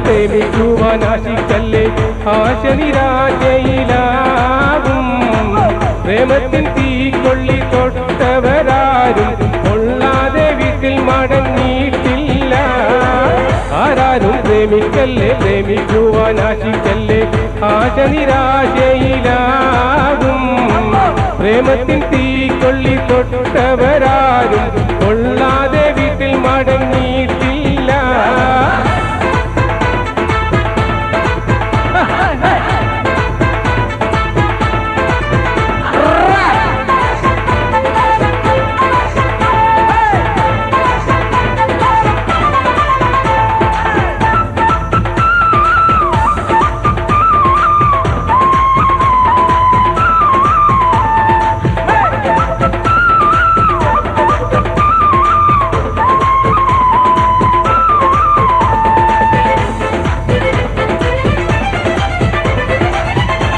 പ്രേമിക്കുവാൻ ആശിക്കല്ലേ ആശ നിരാശയിലാകും പ്രേമത്തിൻ തീക്കൊള്ളി തൊട്ടവരാരും കൊള്ളാതെ വീട്ടിൽ മടങ്ങിയിട്ടില്ല ആരാരും പ്രേമിക്കല്ലേ പ്രേമിക്കുവാൻ ആശിക്കല്ലേ ആശ നിരാശയിലാകും പ്രേമത്തിൻ തീക്കൊള്ളി തൊട്ടവരാരും കൊള്ളാതെ വീട്ടിൽ മടങ്ങിയിട്ടില്ല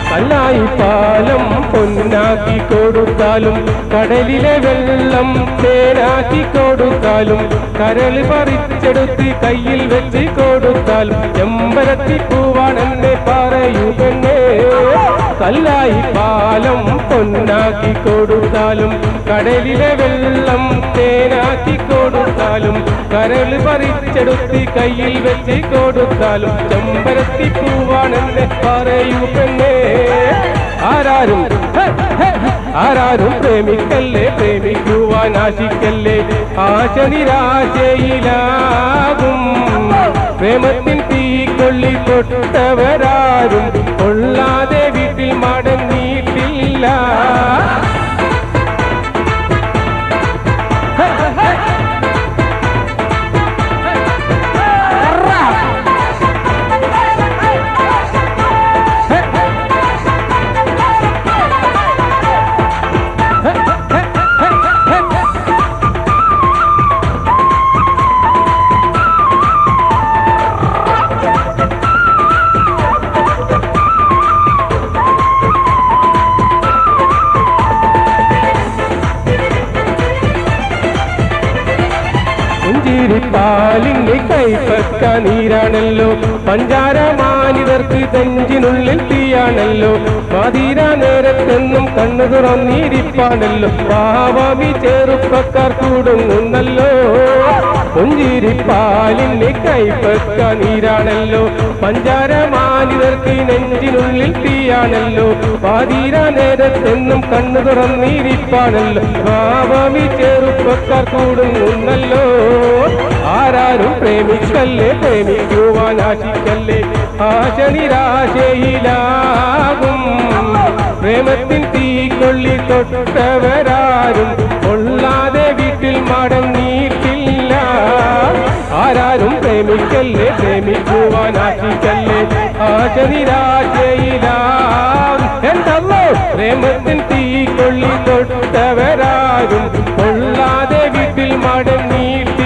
കല്ലായി പാലം പൊന്നാക്കി കൊടുത്താലും കടലിലെ വെള്ളം തേനാക്കി കൊടുത്താലും കരൾ പറിച്ചെടുത്ത് കയ്യിൽ വെച്ച് കൊടുത്താലും ചെമ്പരത്തി പൂവാണെന്നെ പറയൂ പെണ്ണേ കല്ലായി പാലം പൊന്നാക്കി കൊടുത്താലും കടലിലെ വെള്ളം തേനാക്കി കൊടുത്താലും കരൾ പറിച്ചെടുത്ത് കയ്യിൽ വെച്ച് കൊടുത്താലും ചെമ്പരത്തി പൂവാണെന്നെ പറയൂ പെണ്ണേ ആരാരും പ്രേമിക്കല്ലേ പ്രേമിക്കുവാൻ ആശിക്കല്ലേ ആശ നിരാശയിലാകും പ്രേമത്തിൻ തീക്കൊള്ളി തൊട്ടവരാരും കൊള്ളാതെ വീട്ടിൽ മടങ്ങിയിട്ടില്ല പാലിന്റെ കൈപ്പക്ക നീരാണല്ലോ പഞ്ചാര മാനിതർക്ക് നെഞ്ചിനുള്ളിൽ തീയാണല്ലോ മധുര നേരത്തെന്നും കണ്ണു തുറന്നിരിപ്പാണല്ലോ പാവമി ചെറുപ്പക്കാർ കൂടുന്നല്ലോ പുഞ്ചിരി പാലിന്റെ കൈപ്പക്ക നീരാണല്ലോ പഞ്ചാര മാനിതർക്ക് നെഞ്ചിനുള്ളിൽ തീയാണല്ലോ മധുര നേരത്തെന്നും കണ്ണു തുറന്നിരിപ്പാണല്ലോ പാവമി ചെറുപ്പക്കാർ കൂടുന്നല്ലോ ആരാരും പ്രേമിക്കല്ലേ പ്രേമിക്കുവാൻ ആശിക്കല്ലേ ആശ നിരാശയിലാകും പ്രേമത്തിൻ തീക്കൊള്ളി തൊട്ടവരാരും കൊള്ളാതെ വീട്ടിൽ മടങ്ങിയിട്ടില്ല ആരാരും പ്രേമിക്കല്ലേ പ്രേമിക്കുവാൻ ആശിക്കല്ലേ ആശ നിരാശയിലാകും എന്തല്ലോ പ്രേമത്തിൻ തീക്കൊള്ളി തൊട്ടവരാരും കൊള്ളാതെ വീട്ടിൽ മടങ്ങിയിട്ടില്ല